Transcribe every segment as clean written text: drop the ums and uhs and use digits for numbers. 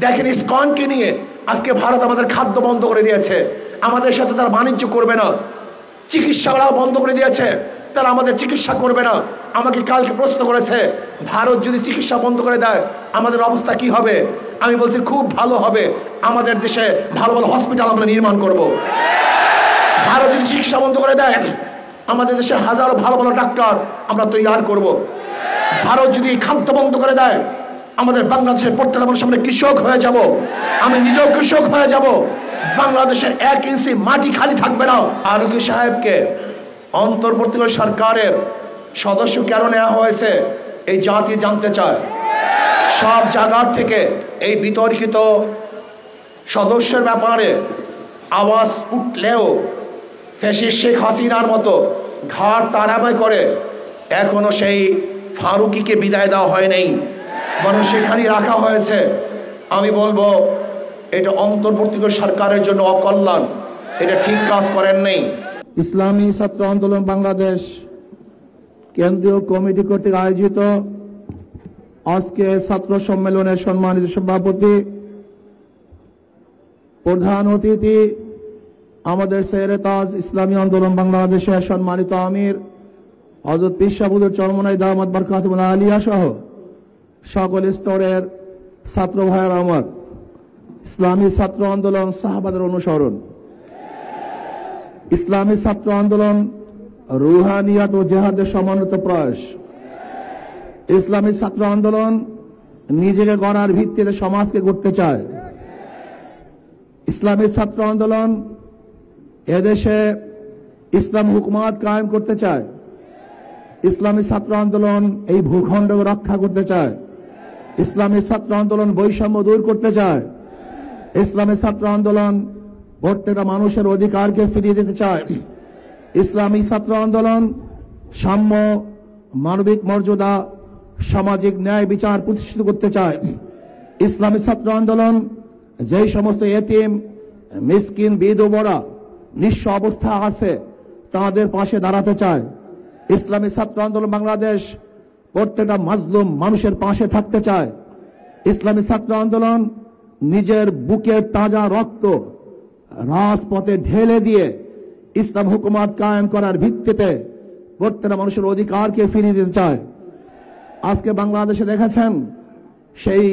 দেখেন ইসকনকে নিয়ে আজকে ভারত আমাদের খাদ্য বন্ধ করে দিয়েছে, আমাদের সাথে তারা বাণিজ্য করবে না। চিকিৎসাও বন্ধ করে দিয়েছে, তারা আমাদের চিকিৎসা করবে না। আমাকে কালকে প্রশ্ন করেছে, ভারত যদি চিকিৎসা বন্ধ করে দেয় আমাদের অবস্থা কি হবে? আমি বলছি খুব ভালো হবে, আমাদের দেশে ভালো ভালো হসপিটাল আমরা নির্মাণ করব। ভারত যদি চিকিৎসা বন্ধ করে দেয় আমাদের দেশে হাজারো ভালো ভালো ডাক্তার আমরা তৈরি করব। ভারত যদি খাদ্য বন্ধ করে দেয় আমাদের বাংলাদেশের প্রত্যেকটা মানুষ আমরা কৃষক হয়ে যাব, আমি নিজেও কৃষক হয়ে যাব। বাংলাদেশের 1 ইঞ্চি মাটি খালি থাকবে না। ফারুকী সাহেবকে অন্তর্বর্তী সরকারের সদস্য কেন নেওয়া হয়েছে এই জাতি জানতে চায়। সব জায়গার থেকে এই বিতর্কিত সদস্যের ব্যাপারে আওয়াজ উঠলেও ফ্যাসিস্ট শেখ হাসিনার মতো ঘাড় তাড়াবাই করে এখনো সেই ফারুকীকে বিদায় দেওয়া হয় নাই, বরং সেখানেই রাখা হয়েছে। আমি বলবো এটা অন্তর্বর্তী সরকারের জন্য অকল্যাণ, এটা ঠিক কাজ করেন নেই। ইসলামী ছাত্র আন্দোলন বাংলাদেশ কেন্দ্রীয় কমিটি কর্তৃক আয়োজিত আজকে ছাত্র সম্মেলনের সম্মানিত সভাপতি, প্রধান অতিথি আমাদের সেরে তাজ ইসলামী আন্দোলন বাংলাদেশের সম্মানিত আমির হযরত পীর সাহেবুদ্দৌলা চরমনাই দামাত বরকাতুল্লাহ আলিয়া সহ সকল স্তরের ছাত্র ভাইয়ের আমার, ইসলামী ছাত্র আন্দোলন সাহাবাদের অনুসরণ, ইসলামী ছাত্র আন্দোলন রুহানিয়াত ও জেহাদের সমন্বিত প্রয়াস। ইসলামী ছাত্র আন্দোলন নিজেকে গড়ার ভিত্তিতে সমাজকে গড়তে চায়। ইসলামী ছাত্র আন্দোলন এদেশে ইসলাম হুকুমত কায়েম করতে চায়। ইসলামী ছাত্র আন্দোলন এই ভূখণ্ড রক্ষা করতে চায়। ইসলামী ছাত্র আন্দোলন বৈষম্য দূর করতে চায়। ইসলামী ছাত্র আন্দোলন প্রত্যেকটা মানুষের অধিকারকে ফিরিয়ে দিতে চায়। ইসলামী ছাত্র আন্দোলন সাম্য, মানবিক মর্যাদা, সামাজিক ন্যায় বিচার প্রতিষ্ঠিত করতে চায়। ইসলামী ছাত্র আন্দোলন যেই সমস্ত এতিম, মিসকিন, বিধবা, নিঃস্ব অবস্থা আছে তাদের পাশে দাঁড়াতে চায়। ইসলামী ছাত্র আন্দোলন বাংলাদেশ প্রত্যেকটা মাজলুম মানুষের পাশে থাকতে চায়। ইসলামী ছাত্র আন্দোলন নিজের বুকের তাজা রক্ত রাজপথে ঢেলে দিয়ে ইসলাম হুকুমত কায়েম করার ভিত্তিতে প্রত্যেকটা মানুষের অধিকারকে ফিরিয়ে দিতে চায়। আজকে বাংলাদেশে দেখেছেন সেই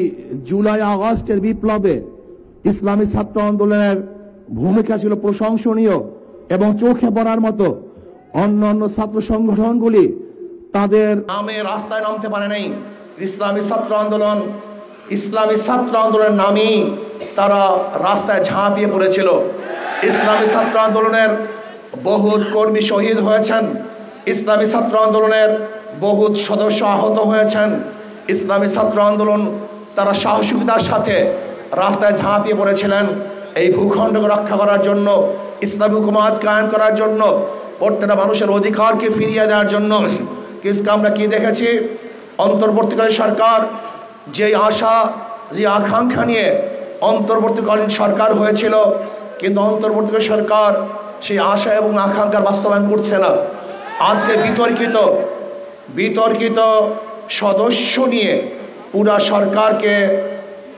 জুলাই আগস্টের বিপ্লবে ইসলামী ছাত্র আন্দোলনের ভূমিকা ছিল প্রশংসনীয় এবং চোখে পড়ার মতো। অন্যান্য ছাত্র সংগঠনগুলি তাদের নামে রাস্তায় নামতে পারে নাই। ইসলামী ছাত্র আন্দোলনের নামেই তারা রাস্তায় ঝাঁপিয়ে পড়েছিল। ইসলামী ছাত্র আন্দোলনের বহুত কর্মী শহীদ হয়েছেন, ইসলামী ছাত্র আন্দোলনের বহুত সদস্য আহত হয়েছেন। ইসলামী ছাত্র আন্দোলন তারা সাহসিকতার সাথে রাস্তায় ঝাঁপিয়ে পড়েছিলেন এই ভূখণ্ডকে রক্ষা করার জন্য, ইসলামী হুকুমত কায়েম করার জন্য, প্রত্যেকটা মানুষের অধিকারকে ফিরিয়ে দেওয়ার জন্য। কিন্তু আমরা কি দেখেছি, অন্তর্বর্তীকালীন সরকার যে আশা, যে আকাঙ্ক্ষা নিয়ে অন্তর্বর্তীকালীন সরকার হয়েছিল, কিন্তু অন্তর্বর্তীকালীন সরকার সেই আশা এবং আকাঙ্ক্ষার বাস্তবায়ন করছে না। আজকে বিতর্কিত সদস্য নিয়ে পুরা সরকারকে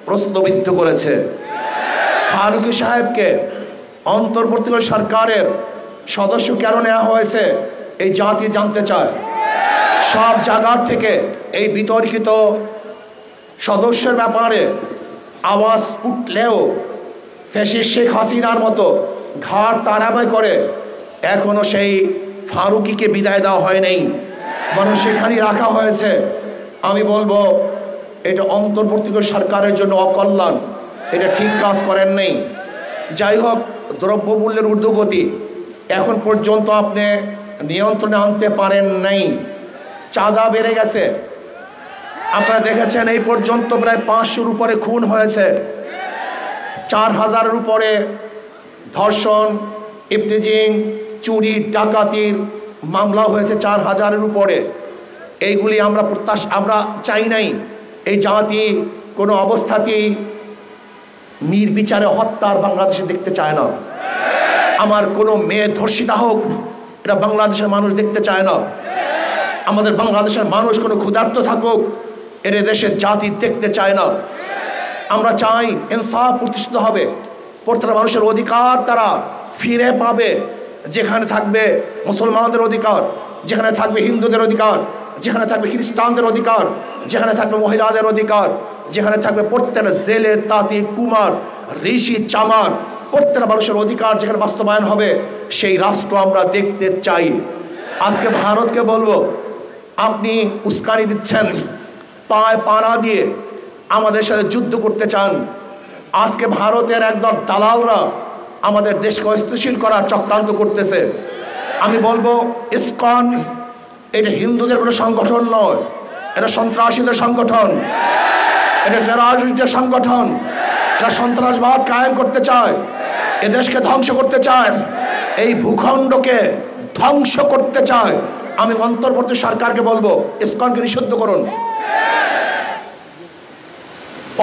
প্রশ্নবিদ্ধ করেছে। ফারুকী সাহেবকে অন্তর্বর্তীকালীন সরকারের সদস্য কেন নেওয়া হয়েছে এই জাতি জানতে চায়। সব জায়গার থেকে এই বিতর্কিত সদস্যের ব্যাপারে আওয়াজ উঠলেও ফ্যাসিস্ট শেখ হাসিনার মতো ঘাড় তাড়াবাই করে এখনো সেই ফারুকীকে বিদায় দেওয়া হয় নাই, বরং সেখানেই রাখা হয়েছে। আমি বলবো এটা অন্তর্বর্তী সরকারের জন্য অকল্যাণ, এটা ঠিক কাজ করেন নেই। যাই হোক, দ্রব্যমূল্যের ঊর্ধ্বগতি এখন পর্যন্ত আপনি নিয়ন্ত্রণে আনতে পারেন নাই। চাঁদা বেড়ে গেছে, আপনারা দেখেছেন এই পর্যন্ত প্রায় 500-র উপরে খুন হয়েছে, 4000-এর উপরে ধর্ষণ, ইফতিজিং, চুরি, ডাকাতির মামলা হয়েছে 4000-এর উপরে। এইগুলি আমরা চাই নাই। এই জাতি কোনো অবস্থাতেই নির্বিচারে হত্যার বাংলাদেশে দেখতে চায় না। আমার কোনো মেয়ে ধর্ষিতা হোক এটা বাংলাদেশের মানুষ দেখতে চায় না। আমাদের বাংলাদেশের মানুষ কোনো ক্ষুধার্ত থাকুক এটা দেশের জাতি দেখতে চায় না। আমরা চাই ইনসাফ প্রতিষ্ঠিত হবে, প্রত্যেকটা মানুষের অধিকার তারা ফিরে পাবে। যেখানে থাকবে মুসলমানদের অধিকার, যেখানে থাকবে হিন্দুদের অধিকার, যেখানে থাকবে খ্রিস্টানদের অধিকার, যেখানে থাকবে মহিলাদের অধিকার, যেখানে থাকবে প্রত্যেকটা জেলে তাঁতি কুমার ঋষি চামার প্রত্যেকটা মানুষের অধিকার যেখানে বাস্তবায়ন হবে, সেই রাষ্ট্র আমরা দেখতে চাই। আজকে ভারতকে বলবো, আপনি উস্কানি দিচ্ছেন, পায়ে পাড়া দিয়ে আমাদের সাথে যুদ্ধ করতে চান। আজকে ভারতের একদল দালালরা আমাদের দেশকে অস্থিতিশীল করার চক্রান্ত করতেছে। আমি বলবো ইসকন এটা হিন্দুদের কোনো সংগঠন নয়, এটা সন্ত্রাসীদের সংগঠন, এটা টেররিস্টদের সংগঠন। এরা সন্ত্রাসবাদ কায়েম করতে চায়, এদেশকে ধ্বংস করতে চায়, এই ভূখণ্ডকে ধ্বংস করতে চায়। আমি অন্তর্বর্তী সরকারকে বলবো ইসকনকে নিষিদ্ধ করুন,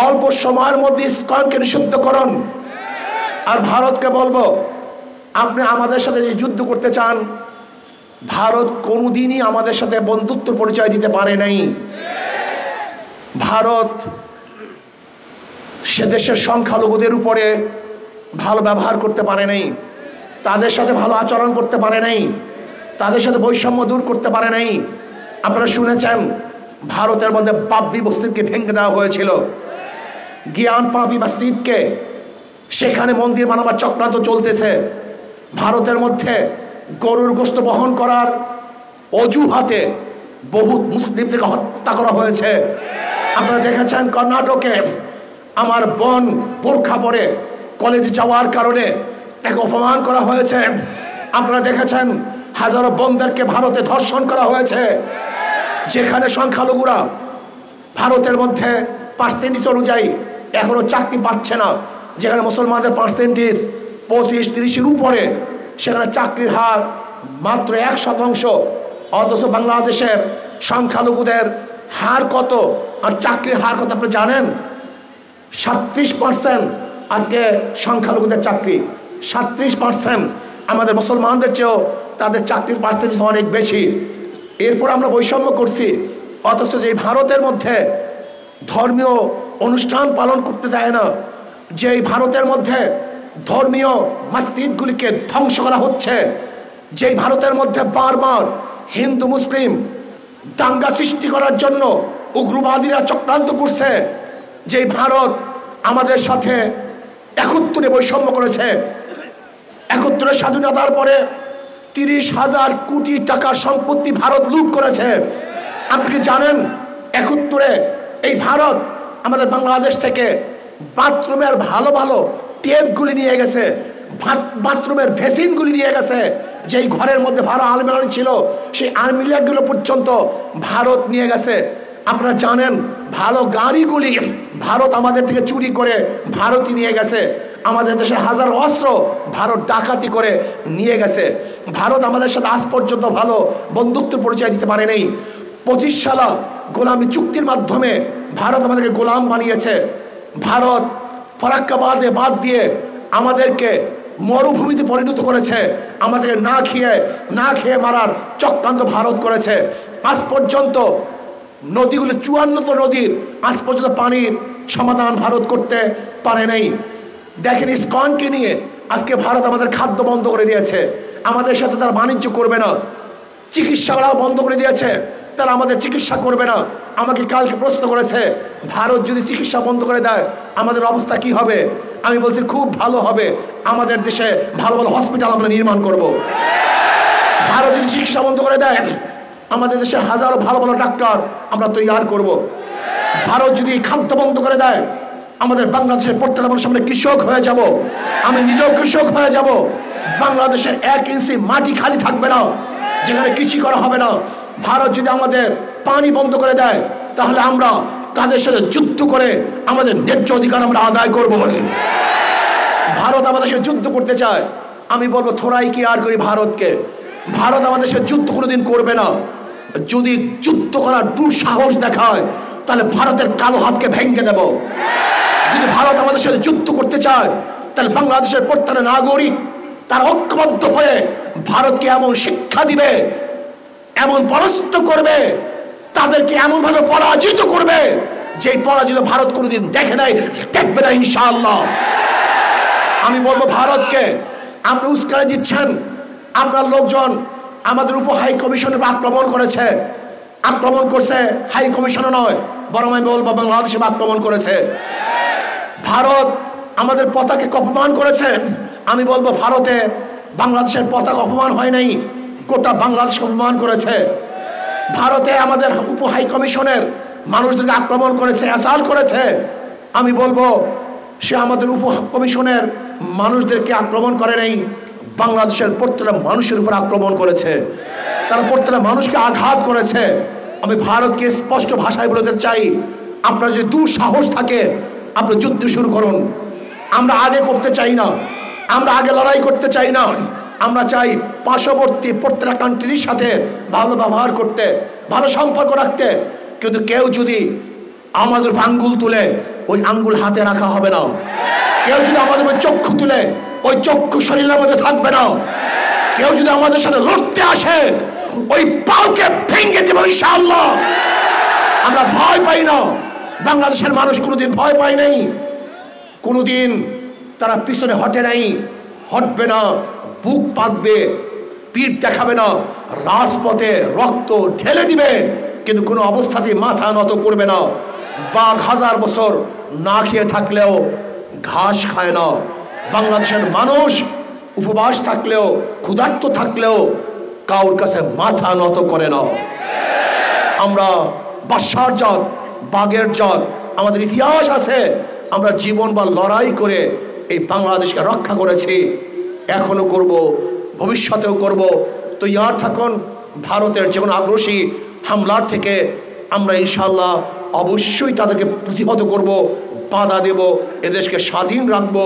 অল্প সময়ের মধ্যে ইসকনকে নিষিদ্ধ করুন। আর ভারতকে বলবো, আপনি আমাদের সাথে যে যুদ্ধ করতে চান, ভারত কোনোদিনই আমাদের সাথে বন্ধুত্ব পরিচয় দিতে পারে নাই। ভারত সে দেশের সংখ্যালঘুদের উপরে ভালো ব্যবহার করতে পারে নাই, তাদের সাথে ভালো আচরণ করতে পারে নাই, তাদের সাথে বৈষম্য দূর করতে পারে নাই। আপনারা শুনেছেন ভারতের মধ্যে বাবরি মসজিদকে ভেঙে দেওয়া হয়েছিল, জ্ঞান পাবি মসজিদকে, সেখানে মন্দির বানাবার চক্রান্ত চলতেছে। ভারতের মধ্যে গরুর গোশত বহন করার অজুহাতে বহু মুসলিমদেরকে হত্যা করা হয়েছে। আপনারা দেখেছেন কর্ণাটকে আমার বোন বোরখা পরে কলেজে যাওয়ার কারণে তাকে অপমান করা হয়েছে। আপনারা দেখেছেন হাজারো বোনদেরকে ভারতে ধর্ষণ করা হয়েছে। যেখানে সংখ্যালঘুরা ভারতের মধ্যে পার্সেন্টেজ অনুযায়ী এখনো চাকরি পাচ্ছে না, যেখানে মুসলমানদের পার্সেন্টেজ 25-30-এর উপরে, সেখানে চাকরির হার মাত্র 1%। অথচ বাংলাদেশের সংখ্যালঘুদের হার কত আর চাকরির হার কত আপনি জানেন? 37% আজকে সংখ্যালঘুদের চাকরি, 37%। আমাদের মুসলমানদের চেয়েও তাদের চাকরির পার্সেন্টেজ অনেক বেশি। এরপর আমরা বৈষম্য করছি, অথচ যে ভারতের মধ্যে ধর্মীয় অনুষ্ঠান পালন করতে দেয় না, যে ভারতের মধ্যে ধর্মীয় মসজিদগুলিকে ধ্বংস করা হচ্ছে, যেই ভারতের মধ্যে বারবার হিন্দু মুসলিম দাঙ্গা সৃষ্টি করার জন্য উগ্রবাদীরা চক্রান্ত করছে, যেই ভারত আমাদের সাথে 71-এ বৈষম্য করেছে, 71-এর স্বাধীনতার পরে 30,000 কোটি টাকার সম্পত্তি ভারত লুট করেছে। আপনি কি জানেন 71-এ এই ভারত আমাদের বাংলাদেশ থেকে বাথরুমের ভালো ভালো টেপগুলি নিয়ে গেছে, বাথরুমের ভেসিনগুলি নিয়ে গেছে, যেই ঘরের মধ্যে ভালো আলমারি ছিল সেই আলমিরাগুলো পর্যন্ত ভারত নিয়ে গেছে। আপনারা জানেন ভালো গাড়িগুলি ভারত আমাদের থেকে চুরি করে ভারতই নিয়ে গেছে। আমাদের দেশের হাজার অস্ত্র ভারত ডাকাতি করে নিয়ে গেছে। ভারত আমাদের সাথে আজ পর্যন্ত ভালো বন্ধুত্ব পরিচয় দিতে পারে নাই। 25 সালা গোলামী চুক্তির মাধ্যমে ভারত আমাদেরকে গোলাম বানিয়েছে। ভারত ফরাক্কাবাদে বাদ দিয়ে আমাদেরকে মরুভূমিতে পরিণত করেছে, আমাদেরকে না খেয়ে মারার চক্রান্ত ভারত করেছে। আজ পর্যন্ত নদীগুলো 54 নদীর আজ পর্যন্ত পানির সমাধান ভারত করতে পারে নাই। দেখেন ইসকনকে নিয়ে আজকে ভারত আমাদের খাদ্য বন্ধ করে দিয়েছে, আমাদের সাথে তারা বাণিজ্য করবে না, চিকিৎসাও বন্ধ করে দিয়েছে, তারা আমাদের চিকিৎসা করবে না। আমাকে কালকে প্রশ্ন করেছে ভারত যদি চিকিৎসা বন্ধ করে দেয় আমাদের অবস্থা কি হবে? আমি বলছি খুব ভালো হবে, আমাদের দেশে ভালো ভালো হসপিটাল আমরা নির্মাণ করব। ভারত যদি চিকিৎসা বন্ধ করে দেয় আমাদের দেশে হাজারো ভালো ভালো ডাক্তার আমরা তৈরি করব। ভারত যদি খাদ্য বন্ধ করে দেয় আমাদের বাংলাদেশের প্রত্যেকটা মানুষ আমরা কৃষক হয়ে যাব, আমি নিজেও কৃষক হয়ে যাব। বাংলাদেশে 1 ইঞ্চি মাটি খালি থাকবে না যেখানে কৃষি করা হবে না। ভারত যদি আমাদের পানি বন্ধ করে দেয় তাহলে আমরা তাদের সাথে যুদ্ধ করে আমাদের ন্যায্য অধিকার আমরা আদায় করব। ভারত আমাদের সাথে যুদ্ধ করতে চায়, আমি বলবো থোড়াই কি আর করি ভারতকে। ভারত আমাদের সাথে যুদ্ধ কোনোদিন করবে না। যদি যুদ্ধ করার দুঃসাহস দেখায় তাহলে ভারতের কালো হাতকে ভেঙে দেব। যদি ভারত আমাদের সাথে যুদ্ধ করতে চায় তাহলে বাংলাদেশের প্রত্যেকটা নাগরিক তারা ঐক্যবদ্ধ হয়ে ভারতকে এমন শিক্ষা দিবে, এমন পরাস্ত করবে, তাদেরকে এমন ভাবে পরাজিত করবে যে পরাজিত ভারত কোনোদিন দেখে নাই, দেখবে না ইনশাআল্লাহ। আমি বলবো ভারতকে, আপনি উস্কানি দিচ্ছেন। আপনার লোকজন আমাদের উপ হাই কমিশনের আক্রমণ করেছে, আক্রমণ করছে হাই কমিশনে নয়, বরং আমি বলবো বাংলাদেশে আক্রমণ করেছে। ভারত আমাদের পতাকাকে অপমান করেছে। আমি বলবো ভারতে বাংলাদেশের পতাকা অপমান হয় নাই, গোটা বাংলাদেশ অপমান করেছে। ভারতে আমাদের উপ হাই কমিশনের মানুষদেরকে আক্রমণ করেছে, অ্যাসাল্ট করেছে। আমি বলবো সে আমাদের উপ কমিশনের মানুষদেরকে আক্রমণ করে নাই, বাংলাদেশের প্রত্যেকটা মানুষের উপর আক্রমণ করেছে। তারা প্রত্যেকটা মানুষকে আঘাত করেছে। আমি ভারতকে স্পষ্ট ভাষায় বলতে চাই, আপনার যদি দুঃসাহস থাকে আপনি যুদ্ধ শুরু করুন। আমরা আগে করতে চাই না, আমরা আগে লড়াই করতে চাই না। আমরা চাই পার্শ্ববর্তী প্রত্যেকটা কান্ট্রির সাথে ভালো ব্যবহার করতে, ভালো সম্পর্ক রাখতে। কিন্তু কেউ যদি আমাদের আঙ্গুল তুলে, ওই আঙ্গুল হাতে রাখা হবে না। কেউ যদি আমাদের চক্ষু তুলে, ওই চক্ষু শরীরের মধ্যে থাকবে না। কেউ যদি আমাদের সাথে লড়তে আসে, ওই পাউকে ভেঙে দেব ইনশাআল্লাহ। আমরা ভয় পাই না, বাংলাদেশের মানুষ কোনোদিন ভয় পায় নাই, কোনোদিন তারা পিছনে হটে নাই, হটবে না, বুক পাতবে, পিঠ দেখাবে না, রাজপথে রক্ত ঢেলে দিবে, কিন্তু কোনো অবস্থাতেই মাথা নত করবে না। বাঘ 1000 বছর না খেয়ে থাকলেও ঘাস খায় না। বাংলাদেশের মানুষ উপবাস থাকলেও, ক্ষুধার্ত থাকলেও কাউর কাছে মাথা নত করে না। আমরা বাদশার জাত, বাঘের জাত, আমাদের ইতিহাস আছে। আমরা জীবন বা লড়াই করে এই বাংলাদেশকে রক্ষা করেছি, এখনো করব, ভবিষ্যতেও করব। তো ইয়ার থাকুন, ভারতের যে কোনো আগ্রাসী হামলার থেকে আমরা ইনশাআল্লাহ অবশ্যই তাদেরকে প্রতিহত করব, বাধা দেব, এদেশকে স্বাধীন রাখব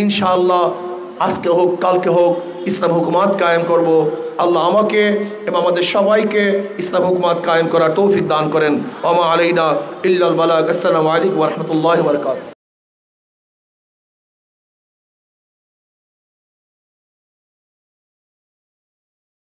ইনশাআল্লাহ। আজকে হোক কালকে হোক ইসলাম হুকুমাত কায়েম করব। আল্লাহ আমাকে এবং আমাদের সবাইকে ইসলাম হুকুমাত কায়েম করার তৌফিক দান করেন। ওয়া মা আলাইনা ইল্লাল বালাগ। আসসালামু আলাইকুম ওয়া রাহমাতুল্লাহি ওয়া বারাকাতুহু।